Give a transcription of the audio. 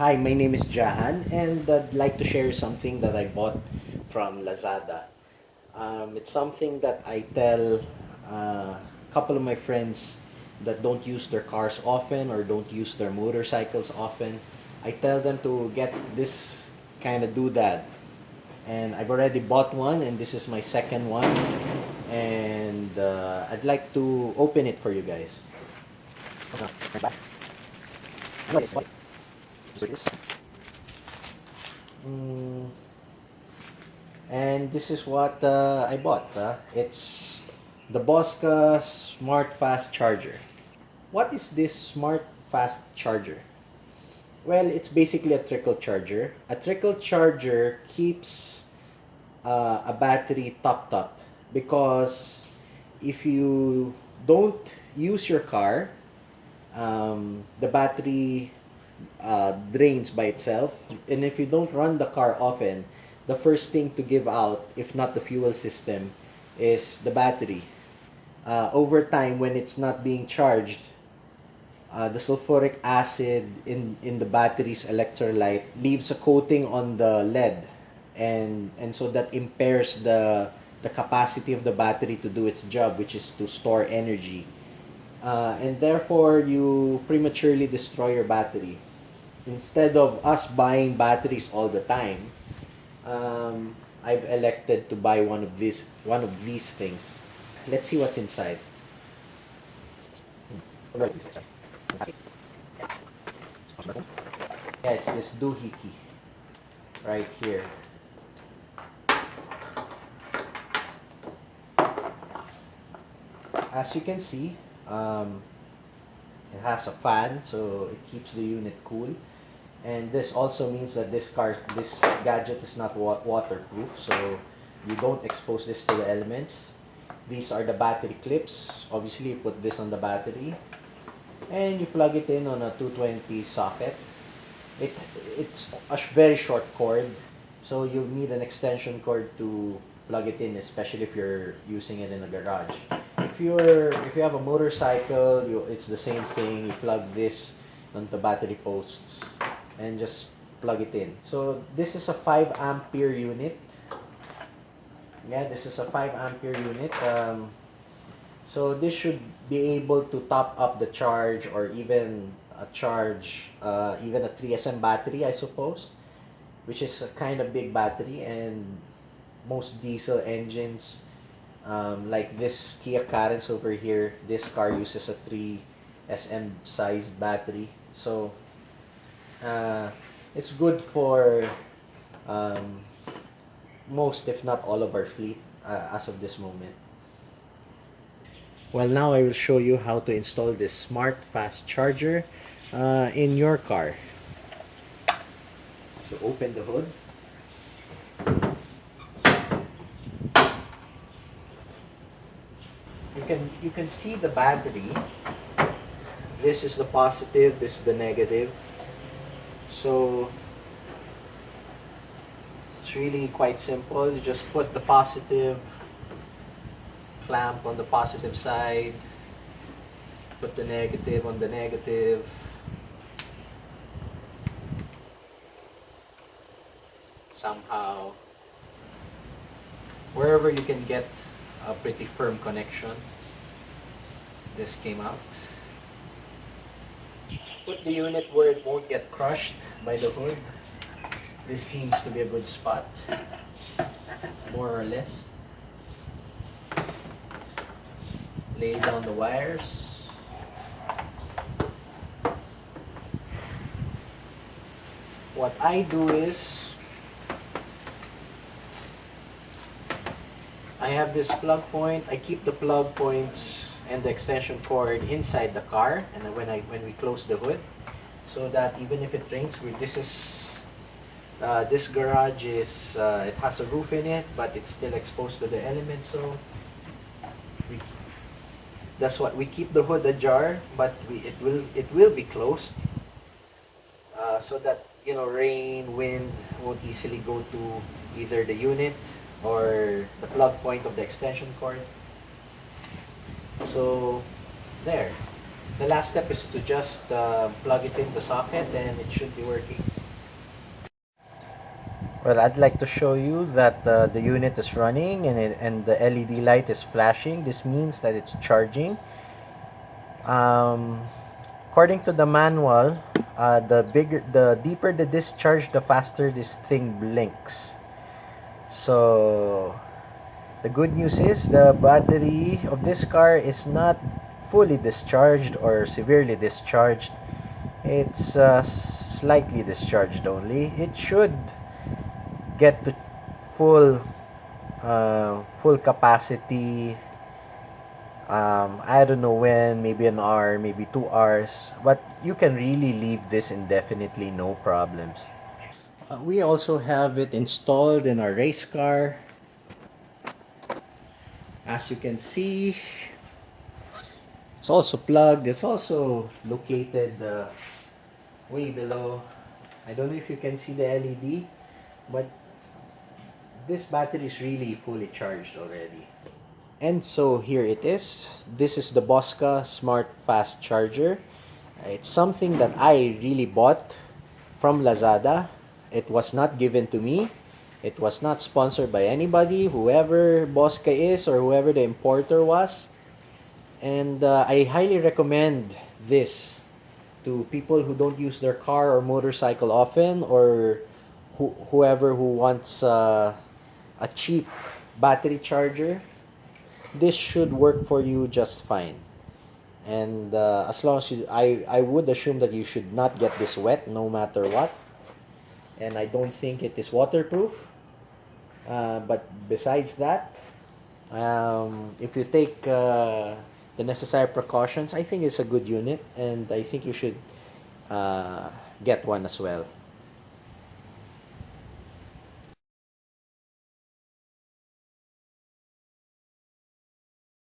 Hi, my name is Jahan, and I'd like to share something that I bought from Lazada. It's something that I tell a couple of my friends that don't use their cars often or don't use their motorcycles often. I tell them to get this kind of doodad. And I've already bought one, and this is my second one. And I'd like to open it for you guys. Mm, and this is what I bought. It's the Bosca Smart Fast Charger. What is this Smart Fast Charger? Well, it's basically a trickle charger. A trickle charger keeps a battery topped up because if you don't use your car, the battery drains by itself. And if you don't run the car often, the first thing to give out, if not the fuel system, is the battery. Over time, when it's not being charged, the sulfuric acid in the battery's electrolyte leaves a coating on the lead, and so that impairs the capacity of the battery to do its job, which is to store energy. And therefore, you prematurely destroy your battery. Instead of us buying batteries all the time, I've elected to buy one of these things. Let's see what's inside. Yeah, it's this doohickey right here. As you can see, it has a fan, so it keeps the unit cool. And this also means that this gadget is not waterproof, so you don't expose this to the elements. These are the battery clips. Obviously, you put this on the battery, and you plug it in on a 220 socket. It it's a very short cord, so you'll need an extension cord to plug it in, especially if you're using it in a garage. If you have a motorcycle, it's the same thing. You plug this onto battery posts and just plug it in. So this is a 5 ampere unit. Yeah, this is a 5 ampere unit. So this should be able to top up the charge, or even a 3SM battery, I suppose, which is a kind of big battery. And most diesel engines, like this Kia Carens over here, this car uses a 3SM sized battery. So uh, it's good for um, most, if not all, of our fleet as of this moment. Well, now I will show you how to install this smart fast charger in your car. So open the hood. You can see the battery. This is the positive, this is the negative. So it's really quite simple. You just put the positive clamp on the positive side, put the negative on the negative. Somehow, wherever you can get a pretty firm connection, this came out. Put the unit where it won't get crushed by the hood. This seems to be a good spot, more or less. Lay down the wires. What I do is, I have this plug point. I keep the plug points and the extension cord inside the car, and then when we close the hood, so that even if it rains, this garage is it has a roof in it, but it's still exposed to the elements. So we, that's what we keep the hood ajar, but it will be closed, so that rain, wind won't easily go to either the unit or the plug point of the extension cord. So there. The last step is to just plug it in the socket and it should be working. Well, I'd like to show you that the unit is running and the LED light is flashing. This means that it's charging. Um, According to the manual, the deeper the discharge, the faster this thing blinks. So the good news is the battery of this car is not fully discharged or severely discharged. It's slightly discharged only. It should get to full full capacity. I don't know when, maybe an hour, maybe 2 hours, but you can really leave this indefinitely, no problems. We also have it installed in our race car. As you can see, it's also plugged. It's also located way below. I don't know if you can see the LED, but this battery is really fully charged already. And so here it is. This is the Bosca Smart Fast Charger. It's something that I really bought from Lazada. It was not given to me. It was not sponsored by anybody, whoever Bosca is or whoever the importer was. And I highly recommend this to people who don't use their car or motorcycle often, or whoever who wants a cheap battery charger. This should work for you just fine. And as long as I would assume that you should not get this wet no matter what. And I don't think it is waterproof. But besides that, if you take the necessary precautions, I think it's a good unit, and I think you should get one as well.